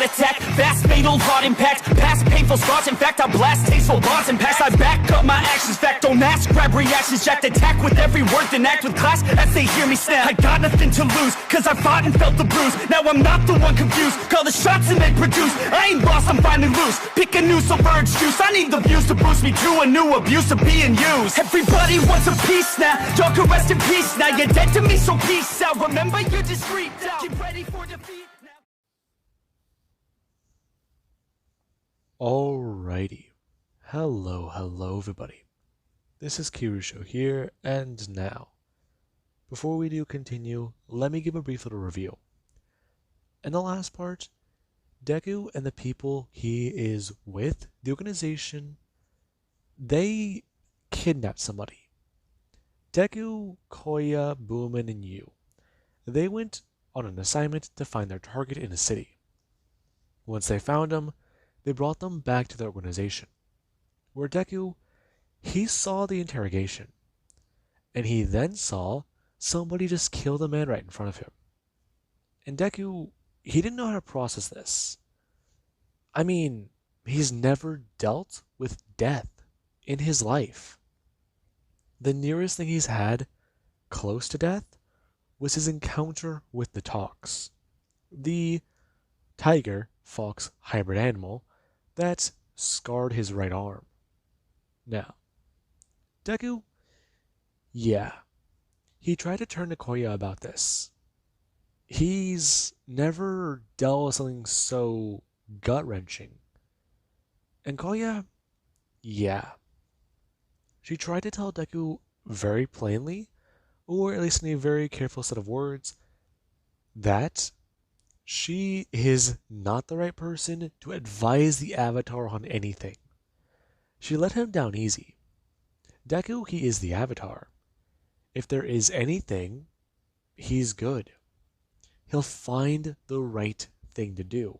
heart attack, fast fatal heart impact, past painful scars. In fact, I blast tasteful bars and pass. I back up my actions, fact don't ask, grab reactions, jacked attack with every word, then act with class as they hear me snap. I got nothing to lose, cause I fought and felt the bruise. Now I'm not the one confused, call the shots and they produce. I ain't lost, I'm finally loose, pick a new submerged juice. I need the views to boost me to a new abuse of being used. Everybody wants a piece now, y'all can rest in peace now. You're dead to me, so peace out. Remember you're discreet now, get ready for defeat now. Alrighty. Hello everybody. This is Kirusho here, and now, before we do continue, let me give a brief little review. In the last part, Deku and the people he is with, the organization, they kidnapped somebody. Deku, Koya, Boomin, and Yu. They went on an assignment to find their target in a city. Once they found him, they brought them back to the organization, where Deku, he saw the interrogation, and he then saw somebody just kill the man right in front of him. And Deku, he didn't know how to process this. I mean, he's never dealt with death in his life. The nearest thing he's had close to death was his encounter with the Tox, the tiger, fox hybrid animal that scarred his right arm. Now, Deku, yeah, he tried to turn to Koya about this. He's never dealt with something so gut-wrenching. And Koya, yeah, she tried to tell Deku very plainly, or at least in a very careful set of words, that she is not the right person to advise the Avatar on anything. She let him down easy. Deku, he is the Avatar. If there is anything, he's good. He'll find the right thing to do,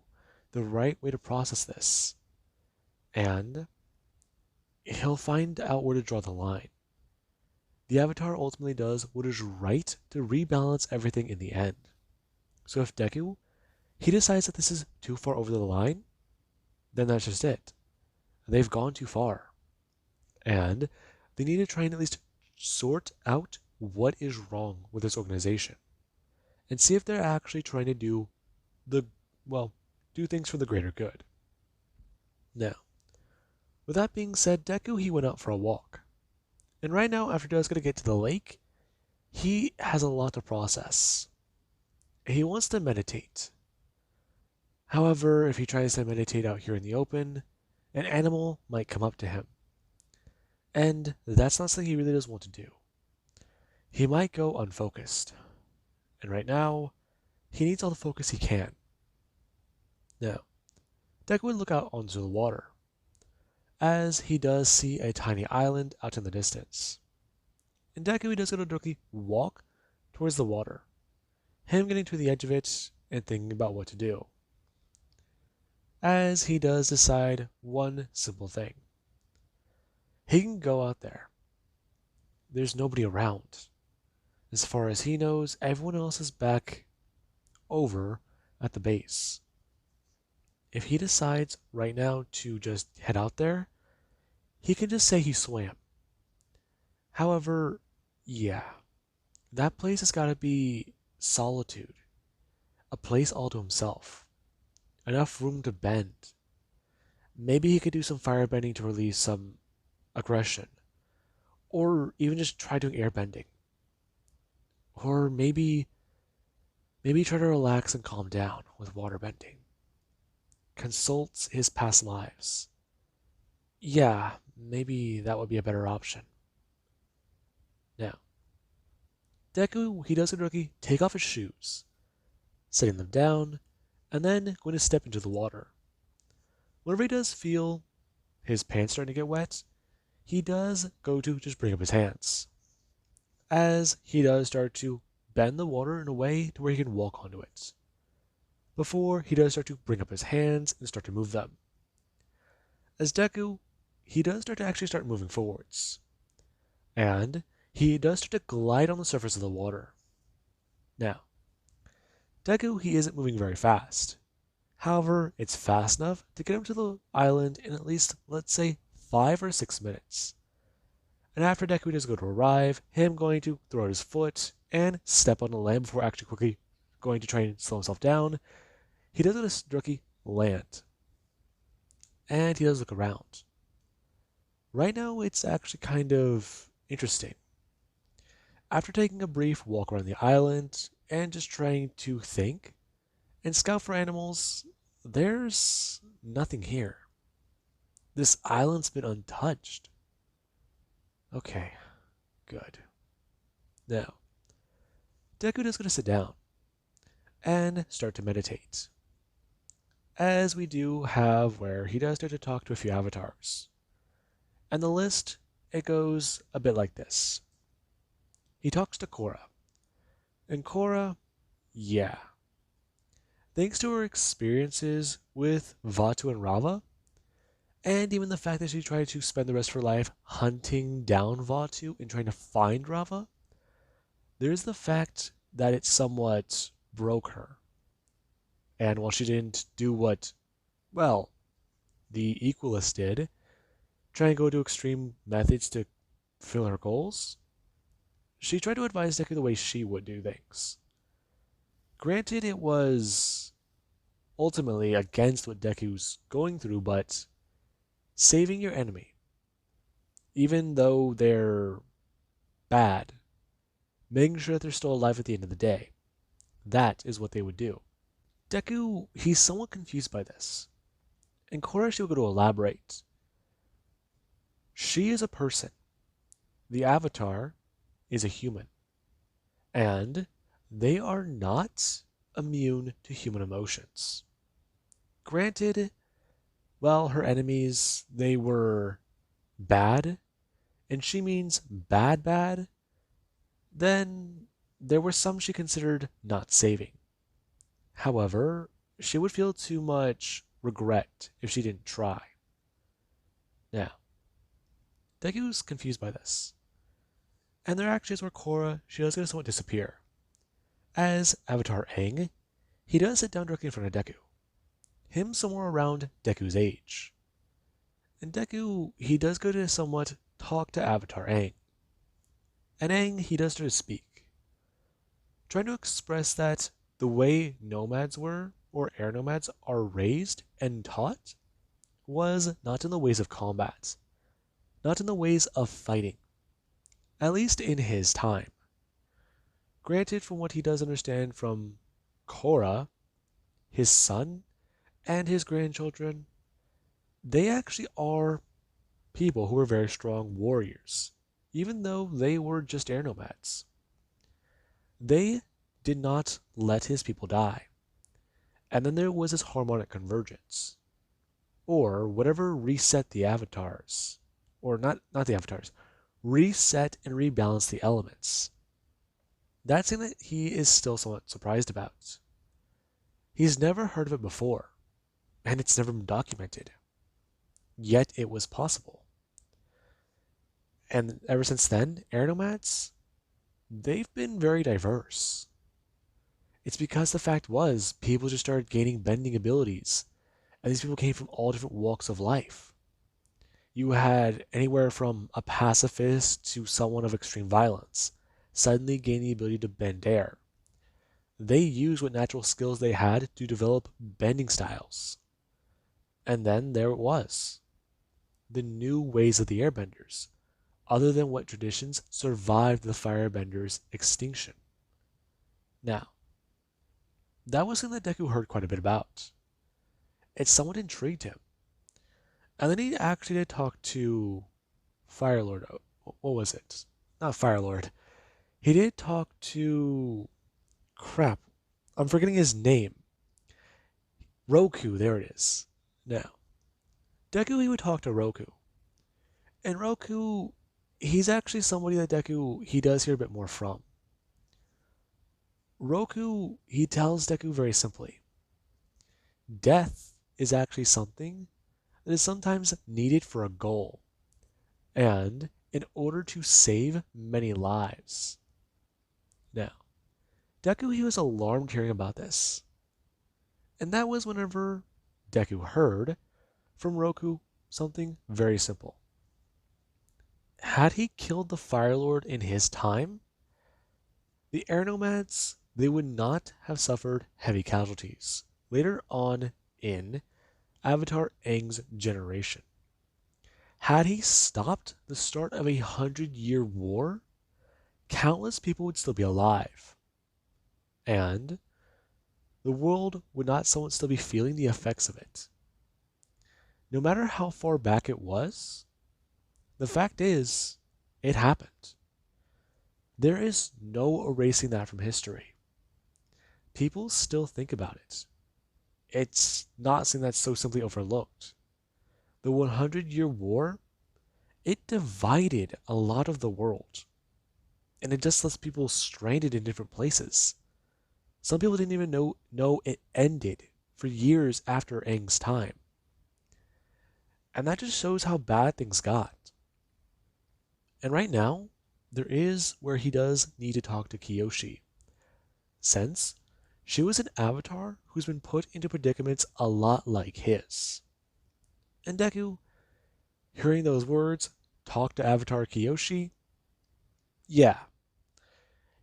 the right way to process this. And he'll find out where to draw the line. The Avatar ultimately does what is right to rebalance everything in the end. So if Deku, he decides that this is too far over the line, then that's just it. They've gone too far. And they need to try and at least sort out what is wrong with this organization. And see if they're actually trying to do things for the greater good. Now, with that being said, Deku, he went out for a walk. And right now, after Deku's going to get to the lake, he has a lot to process. He wants to meditate. However, if he tries to meditate out here in the open, an animal might come up to him. And that's not something he really does want to do. He might go unfocused. And right now, he needs all the focus he can. Now, Deku would look out onto the water, as he does see a tiny island out in the distance. And Deku, he does go to directly walk towards the water, him getting to the edge of it and thinking about what to do. As he does decide one simple thing. He can go out there. There's nobody around. As far as he knows, everyone else is back over at the base. If he decides right now to just head out there, he can just say he swam. However, yeah, that place has got to be solitude. A place all to himself. Enough room to bend. Maybe he could do some firebending to release some aggression. Or even just try doing airbending. Or maybe try to relax and calm down with waterbending. Consult his past lives. Yeah, maybe that would be a better option. Now, Deku, he does directly take off his shoes, setting them down, and then going to step into the water. Whenever he does feel his pants starting to get wet, he does go to just bring up his hands, as he does start to bend the water in a way to where he can walk onto it, before he does start to bring up his hands and start to move them. As Deku, he does start to actually start moving forwards, and he does start to glide on the surface of the water. Now, Deku, he isn't moving very fast. However, it's fast enough to get him to the island in at least, let's say, 5 or 6 minutes. And after Deku does go to arrive, him going to throw out his foot and step on the land before actually quickly going to try and slow himself down, he does let his rookie land. And he does look around. Right now, it's actually kind of interesting. After taking a brief walk around the island and just trying to think and scout for animals, there's nothing here. This island's been untouched. Okay, good. Now, Deku is going to sit down and start to meditate. As we do have where he does start to talk to a few avatars. And the list, it goes a bit like this. He talks to Korra. And Korra, yeah. Thanks to her experiences with Vaatu and Rava, and even the fact that she tried to spend the rest of her life hunting down Vaatu and trying to find Rava, there's the fact that it somewhat broke her. And while she didn't do what, well, the Equalists did, try and go to extreme methods to fulfill her goals, she tried to advise Deku the way she would do things. Granted, it was ultimately against what Deku's going through, but saving your enemy, even though they're bad, making sure that they're still alive at the end of the day, that is what they would do. Deku, he's somewhat confused by this, and Korra, she will go to elaborate. She is a person. The Avatar is a human. And they are not immune to human emotions. Granted, well, her enemies, they were bad, and she means bad, then there were some she considered not saving. However, she would feel too much regret if she didn't try. Now, Deku's confused by this. And there actually is where Korra, she does get to somewhat disappear. As Avatar Aang, he does sit down directly in front of Deku. Him somewhere around Deku's age. And Deku, he does go to somewhat talk to Avatar Aang. And Aang, he does start to speak. Trying to express that the way nomads were, or air nomads, are raised and taught, was not in the ways of combat. Not in the ways of fighting. At least in his time. Granted, from what he does understand from Korra, his son, and his grandchildren, they actually are people who are very strong warriors, even though they were just air nomads. They did not let his people die. And then there was this harmonic convergence, or whatever reset the avatars, or not the avatars, reset and rebalance the elements. That's something that he is still somewhat surprised about. He's never heard of it before, and it's never been documented. Yet it was possible. And ever since then, air nomads, they've been very diverse. It's because the fact was, people just started gaining bending abilities, and these people came from all different walks of life. You had anywhere from a pacifist to someone of extreme violence, suddenly gaining the ability to bend air. They used what natural skills they had to develop bending styles. And then there it was. The new ways of the airbenders, other than what traditions survived the firebenders' extinction. Now, that was something that Deku heard quite a bit about. It somewhat intrigued him. And then he actually did talk to Firelord. What was it? Not Firelord. He did talk to... Crap. I'm forgetting his name. Roku, there it is. Now, Deku, he would talk to Roku. And Roku, he's actually somebody that Deku, he does hear a bit more from. Roku, he tells Deku very simply, death is actually something that is sometimes needed for a goal, and in order to save many lives. Now, Deku, he was alarmed hearing about this. And that was whenever Deku heard from Roku something very simple. Had he killed the Fire Lord in his time, the Air Nomads, they would not have suffered heavy casualties later on in Avatar Aang's generation. Had he stopped the start of a 100-year war, countless people would still be alive. And the world would not somewhat still be feeling the effects of it. No matter how far back it was, the fact is, it happened. There is no erasing that from history. People still think about it. It's not something that's so simply overlooked. The 100-year war, it divided a lot of the world. And it just left people stranded in different places. Some people didn't even know it ended for years after Aang's time. And that just shows how bad things got. And right now, there is where he does need to talk to Kyoshi, since she was an avatar who's been put into predicaments a lot like his. And Deku, hearing those words, talk to Avatar Kyoshi, yeah.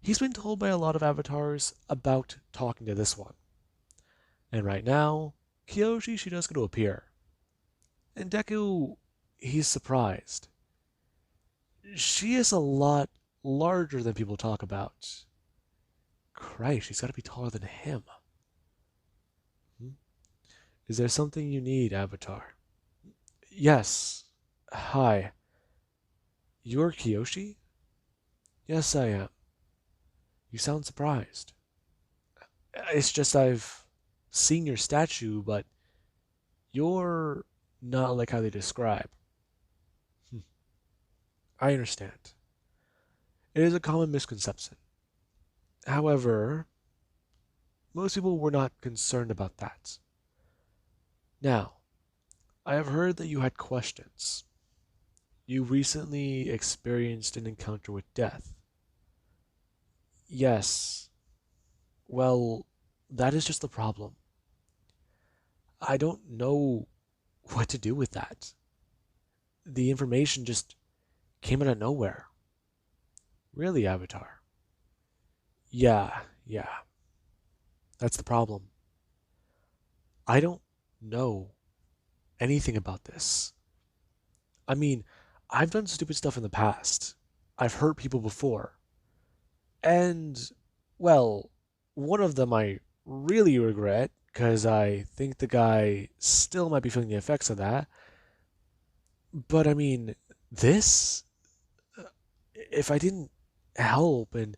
He's been told by a lot of avatars about talking to this one. And right now, Kyoshi, she does going to appear. And Deku, he's surprised. She is a lot larger than people talk about. Christ, she's got to be taller than him. Is there something you need, Avatar? Yes. Hi. You're Kyoshi? Yes, I am. You sound surprised. It's just I've seen your statue, but you're not like how they describe. I understand. It is a common misconception. However, most people were not concerned about that. Now, I have heard that you had questions. You recently experienced an encounter with death. Yes. Well, that is just the problem. I don't know what to do with that. The information just came out of nowhere. Really, Avatar? Yeah. That's the problem. I don't know anything about this. I mean, I've done stupid stuff in the past. I've hurt people before. And, well, one of them I really regret, because I think the guy still might be feeling the effects of that. But I mean, this, if I didn't help and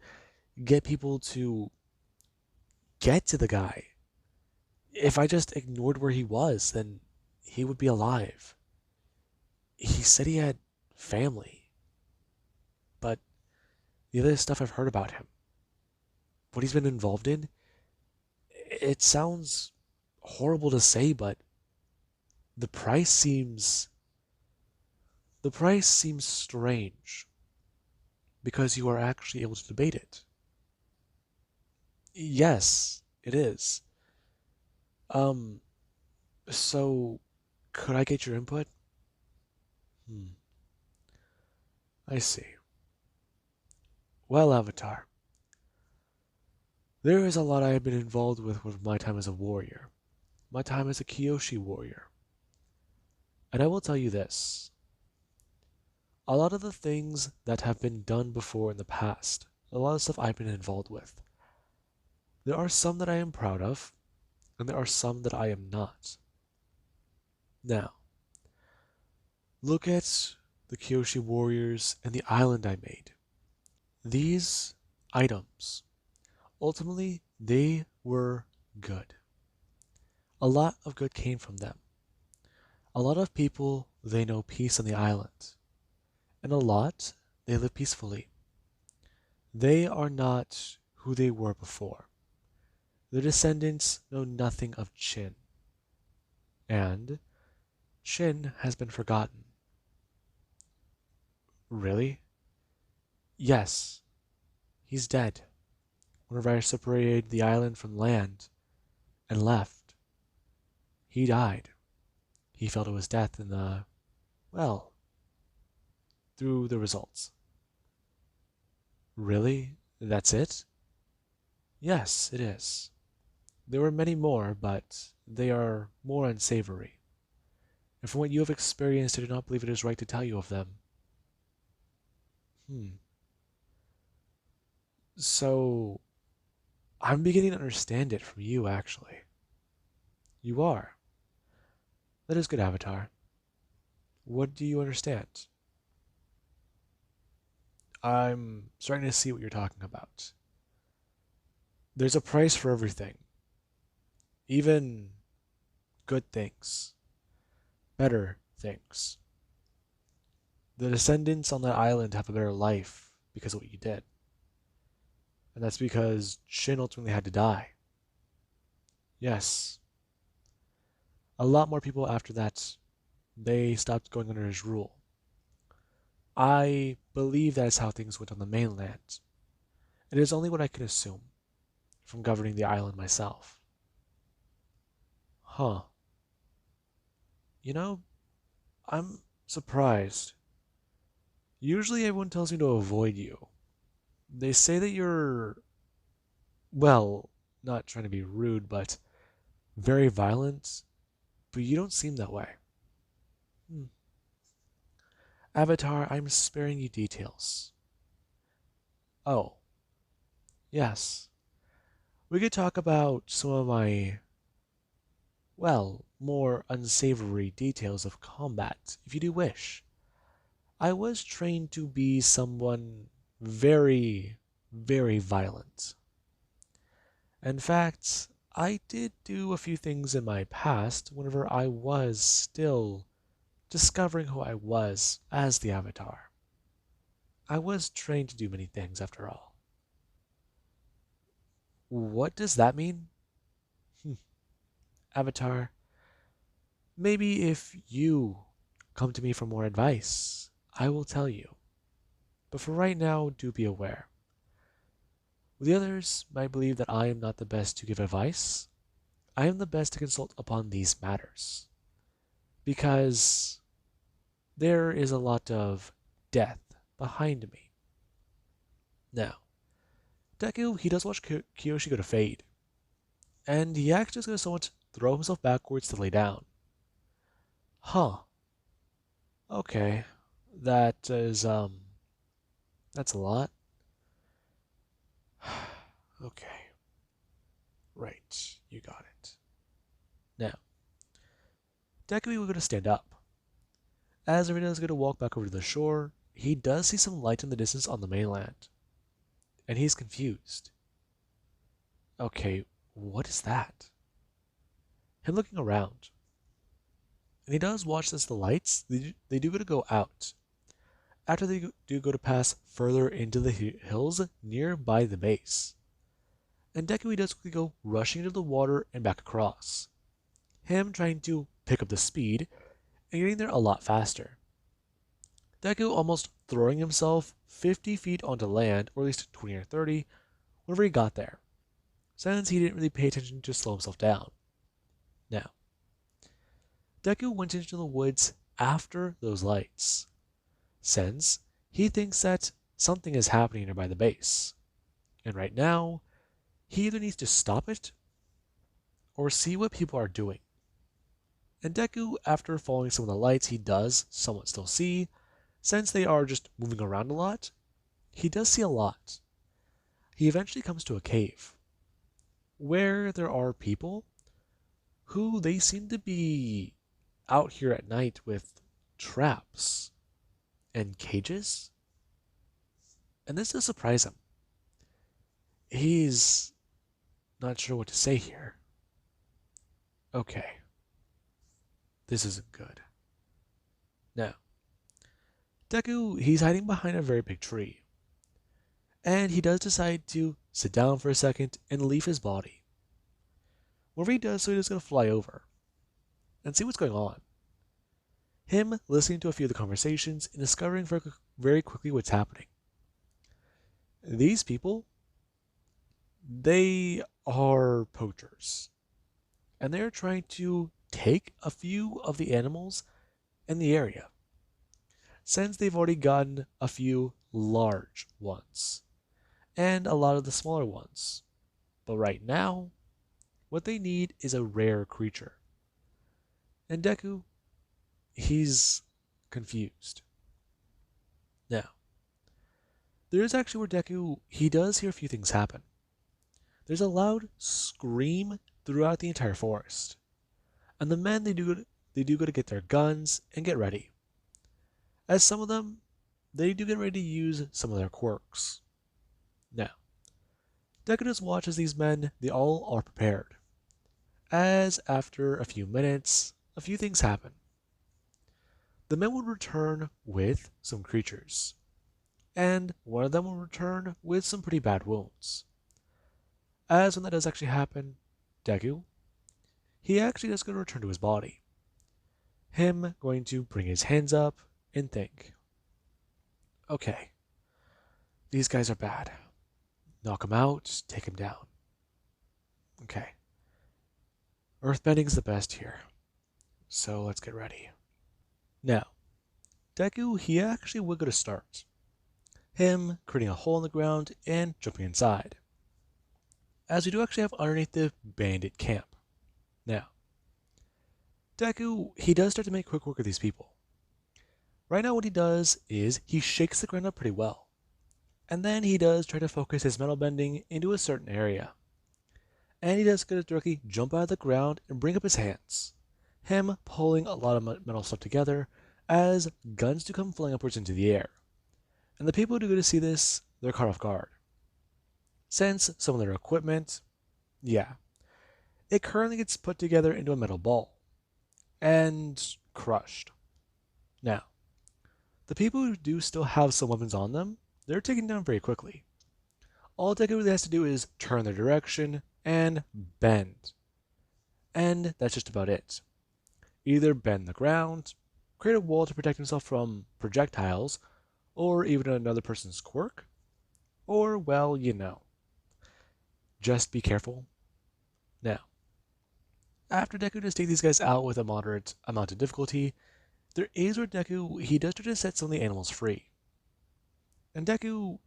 get people to get to the guy, if I just ignored where he was, then he would be alive. He said he had family, but the other stuff I've heard about him, what he's been involved in, it sounds horrible to say, but the price seems strange because you are actually able to debate it. Yes, it is. Um, so could I get your input? Hmm, I see. Well, Avatar, there is a lot I have been involved with my time as a warrior, my time as a Kyoshi warrior. And I will tell you this. A lot of the things that have been done before in the past, a lot of stuff I've been involved with, there are some that I am proud of, and there are some that I am not. Now, look at the Kyoshi warriors and the island I made. These items, ultimately, they were good. A lot of good came from them. A lot of people, they know peace on the island. And a lot, they live peacefully. They are not who they were before. Their descendants know nothing of Chin. And Chin has been forgotten. Really? Yes. He's dead. Whenever I separated the island from land and left. he died. He fell to his death in well, through the results. Really? That's it? Yes, it is. There were many more, but they are more unsavory. And from what you have experienced, I do not believe it is right to tell you of them. Hmm. So, I'm beginning to understand it from you, actually. You are. That is good, Avatar. What do you understand? I'm starting to see what you're talking about. There's a price for everything, even good things, better things. The descendants on that island have a better life because of what you did. And that's because Shin ultimately had to die. Yes, a lot more people after that, they stopped going under his rule. I believe that is how things went on the mainland. It is only what I can assume from governing the island myself. Huh. You know, I'm surprised. Usually everyone tells me to avoid you. They say that you're, well, not trying to be rude, but very violent, but you don't seem that way. Hmm. Avatar, I'm sparing you details. Oh, yes. We could talk about some of my, well, more unsavory details of combat, if you do wish. I was trained to be someone very, very violent. In fact, I did do a few things in my past whenever I was still discovering who I was as the Avatar. I was trained to do many things after all. What does that mean? Hmm. Avatar, maybe if you come to me for more advice, I will tell you. But for right now, do be aware. The others might believe that I am not the best to give advice. I am the best to consult upon these matters. Because there is a lot of death behind me. Now, Deku, he does watch Kyoshi go to fade. And he actually is going to somewhat throw himself backwards to lay down. Huh. Okay. That is, that's a lot. Okay. Right. You got it. Now, Deku will going to stand up. As Arena is going to walk back over to the shore, he does see some light in the distance on the mainland. And he's confused. Okay, what is that? Him looking around. And he does watch as the lights, they do go to go out. After they do go to pass further into the hills nearby the base. And Deku does quickly go rushing into the water and back across. Him trying to pick up the speed and getting there a lot faster. Deku almost throwing himself 50 feet onto land, or at least 20 or 30, whenever he got there, since he didn't really pay attention to slow himself down. Now, Deku went into the woods after those lights, since he thinks that something is happening nearby the base. And right now, he either needs to stop it or see what people are doing. And Deku, after following some of the lights, he does somewhat still see, since they are just moving around a lot, he does see a lot. He eventually comes to a cave, where there are people who they seem to be out here at night with traps and cages. And this does surprise him. He's not sure what to say here. Okay, this isn't good. Now, Deku, he's hiding behind a very big tree. And he does decide to sit down for a second and leave his body. Whenever he does so, he's going to fly over and see what's going on. Him listening to a few of the conversations and discovering very quickly what's happening. These people, they are poachers. And they're trying to take a few of the animals in the area, since they've already gotten a few large ones and a lot of the smaller ones. But right now, what they need is a rare creature. And Deku, he's confused. Now, there is actually where Deku, he does hear a few things happen. There's a loud scream throughout the entire forest. And the men, they do go to get their guns and get ready. As some of them, they do get ready to use some of their quirks. Now, Deku just watches these men, they all are prepared. As after a few minutes, a few things happen. The men would return with some creatures, and one of them will return with some pretty bad wounds. As when that does actually happen, Deku, he actually does going to return to his body. Him going to bring his hands up and think, okay, these guys are bad. Knock him out, take him down. Okay. Earthbending's the best here. So let's get ready. Now, Deku, he actually would go to start. Him creating a hole in the ground and jumping inside. As we do actually have underneath the bandit camp. Now, Deku, he does start to make quick work of these people. Right now what he does is he shakes the ground up pretty well. And then he does try to focus his metal bending into a certain area. And he does get to directly jump out of the ground and bring up his hands. Him pulling a lot of metal stuff together as guns do come flying upwards into the air. And the people who do go to see this, they're caught off guard. Since some of their equipment, it currently gets put together into a metal ball and crushed. Now, the people who do still have some weapons on them, they're taken down very quickly. All Deku really has to do is turn their direction and bend. And that's just about it. Either bend the ground, create a wall to protect himself from projectiles, or even another person's quirk, or, well, just be careful. Now, after Deku does take these guys out with a moderate amount of difficulty, there is where Deku, he does try to set some of the animals free. And Deku,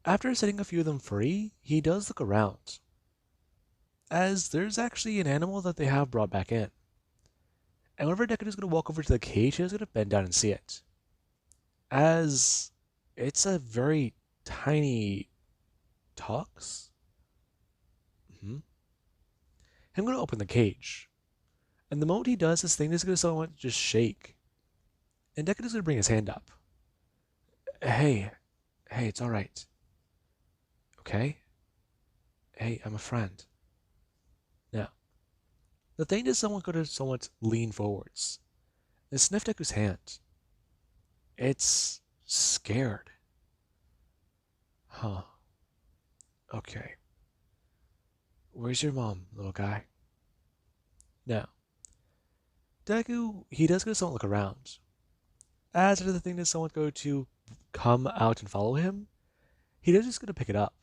after setting a few of them free, he does look around, as there's actually an animal that they have brought back in. And whenever Deku is going to walk over to the cage, he's going to bend down and see it, as it's a very tiny Tox. I'm going to open the cage, and the moment he does, this thing is going to somewhat just shake, and Deku is going to bring his hand up. Hey, it's all right. Okay? Hey, I'm a friend. Now, the thing is somewhat going to somewhat lean forwards and sniff Deku's hand. It's scared. Huh. Okay. Where's your mom, little guy? Now, Deku, he does go to somewhat look around. As the thing does somewhat go to come out and follow him, he does just go to pick it up.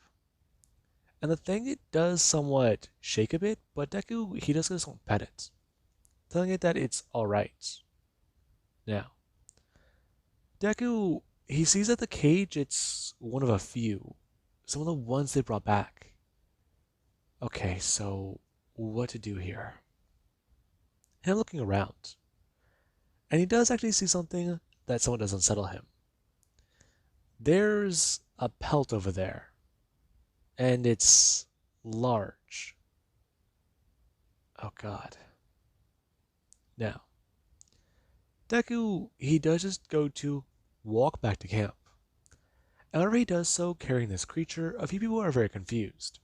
And the thing, it does somewhat shake a bit, but Deku, he does go to somewhat pet it, telling it that it's alright. Now, Deku, he sees that the cage, it's one of a few. Some of the ones they brought back. Okay, so what to do here? Him looking around. And he does actually see something that somewhat does unsettle him. There's a pelt over there. And it's large. Oh god. Now, Deku, he does just go to walk back to camp. And whenever he does so, carrying this creature, a few people are very confused.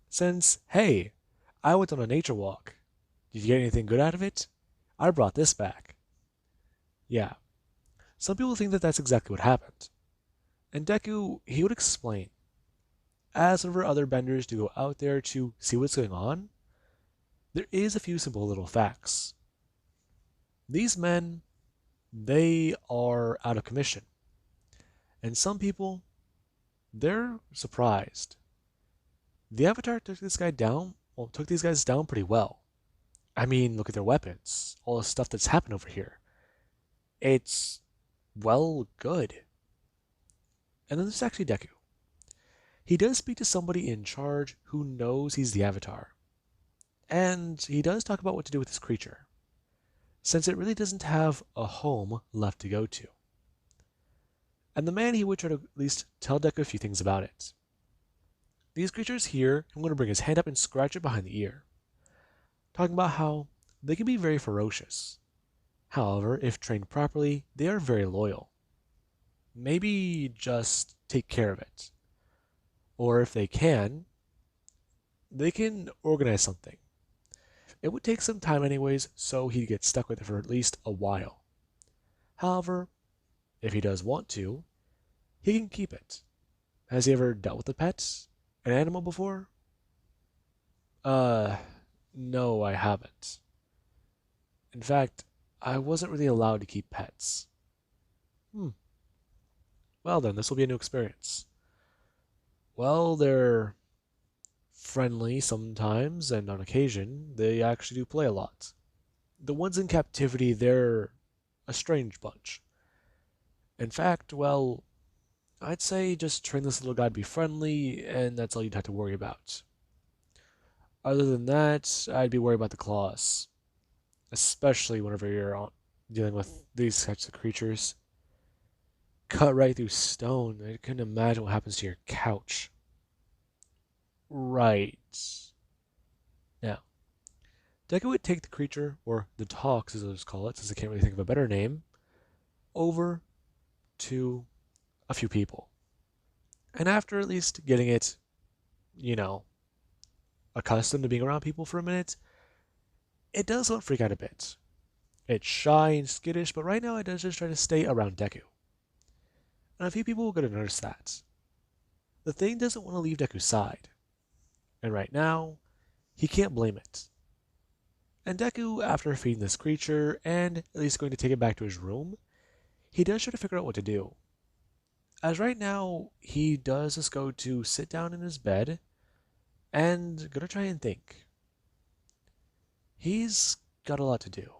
Since, hey, I went on a nature walk. Did you get anything good out of it? I brought this back. Yeah. Some people think that that's exactly what happened. And Deku, he would explain. As whenever other benders do go out there to see what's going on, there is a few simple little facts. These men, they are out of commission. And some people, they're surprised. The Avatar took these guys down pretty well. I mean, look at their weapons, all the stuff that's happened over here. It's, well, good. And then there's actually Deku. He does speak to somebody in charge who knows he's the Avatar. And he does talk about what to do with this creature, since it really doesn't have a home left to go to. And the man, he would try to at least tell Deku a few things about it. These creatures here, I'm going to bring his hand up and scratch it behind the ear, talking about how they can be very ferocious. However, if trained properly, they are very loyal. Maybe just take care of it. Or if they can organize something. It would take some time anyways, so he'd get stuck with it for at least a while. However, if he does want to, he can keep it. Has he ever dealt with a pet? An animal before? No, I haven't. In fact, I wasn't really allowed to keep pets. Hmm. Well then, this will be a new experience. Well, they're friendly sometimes, and on occasion, they actually do play a lot. The ones in captivity, they're a strange bunch. In fact, well, I'd say just train this little guy to be friendly, and that's all you'd have to worry about. Other than that, I'd be worried about the claws, especially whenever you're dealing with these types of creatures. Cut right through stone. I couldn't imagine what happens to your couch. Right. Now, Deku would take the creature, or the Tox as I just call it, since I can't really think of a better name, over to a few people. And after at least getting it, you know, accustomed to being around people for a minute, it does want to freak out a bit. It's shy and skittish, but right now it does just try to stay around Deku. And a few people are going to notice that. The thing doesn't want to leave Deku's side. And right now, he can't blame it. And Deku, after feeding this creature, and at least going to take it back to his room, he does try to figure out what to do. As right now, he does just go to sit down in his bed, and gonna try and think. He's got a lot to do.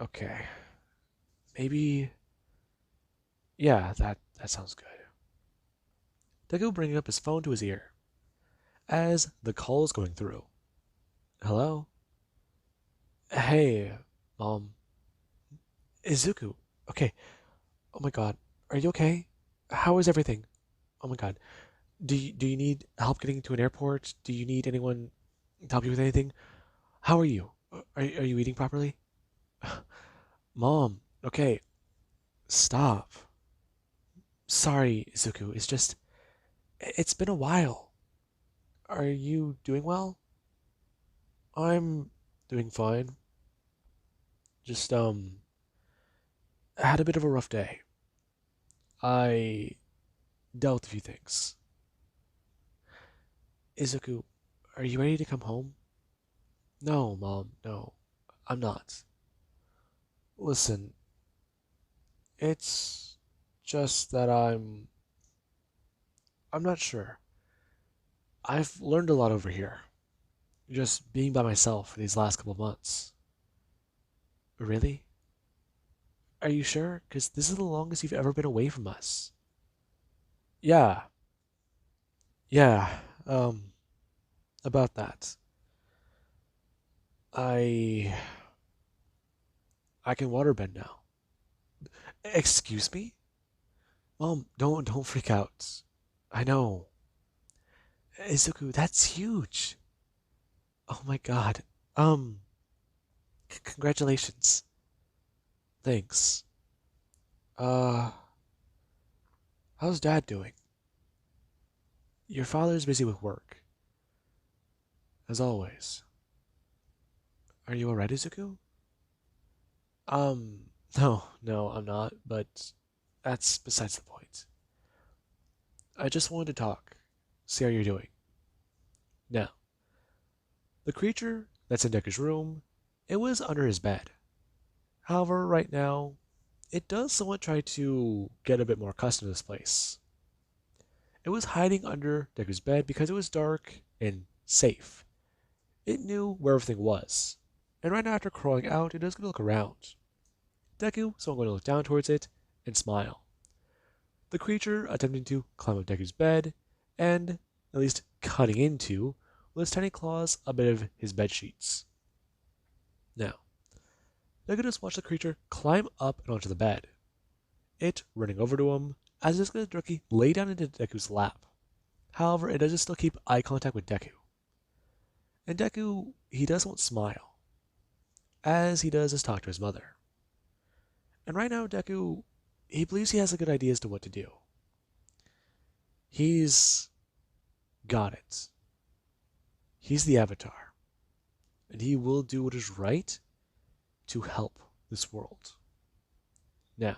Okay. Maybe... Yeah, that sounds good. Deku bringing up his phone to his ear, as the call is going through. Hello? Hey, Izuku. Okay. Oh my god. Are you okay? How is everything? Oh my god. Do you need help getting to an airport? Do you need anyone to help you with anything? How are you? Are you eating properly? Mom, okay. Stop. Sorry, Izuku. It's been a while. Are you doing well? I'm doing fine. Just, I had a bit of a rough day. I dealt with a few things. Izuku, are you ready to come home? No, Mom, no. I'm not. Listen, it's just that I'm not sure. I've learned a lot over here, just being by myself for these last couple of months. Really? Are you sure? Because this is the longest you've ever been away from us. Yeah, yeah, about that. I I can waterbend now. Excuse me? Mom, don't freak out. I know. Izuku, that's huge. Oh my god. Um, Congratulations. Thanks. Uh, how's Dad doing? Your father's busy with work, as always. Are you alright, Izuku? No, I'm not, but that's besides the point. I just wanted to talk, see how you're doing. Now, the creature that's in Deku's room, it was under his bed. However, right now, it does somewhat try to get a bit more accustomed to this place. It was hiding under Deku's bed because it was dark and safe. It knew where everything was, and right after crawling out, it was going to look around. Deku so I'm going to look down towards it and smile. The creature attempting to climb up Deku's bed, and at least cutting into, with its tiny claws, a bit of his bed sheets. Now, Deku just watched the creature climb up and onto the bed. It running over to him, as it is going to directly lay down into Deku's lap. However, it does just still keep eye contact with Deku. And Deku, he does won't smile, as he does talk to his mother. And right now, Deku, he believes he has a good idea as to what to do. He's got it. He's the Avatar, and he will do what is right to help this world. Now,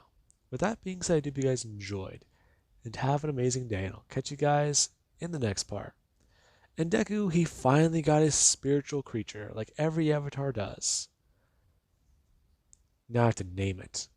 with that being said, I hope you guys enjoyed, and have an amazing day, and I'll catch you guys in the next part. And Deku, he finally got his spiritual creature, like every Avatar does. Now I have to name it.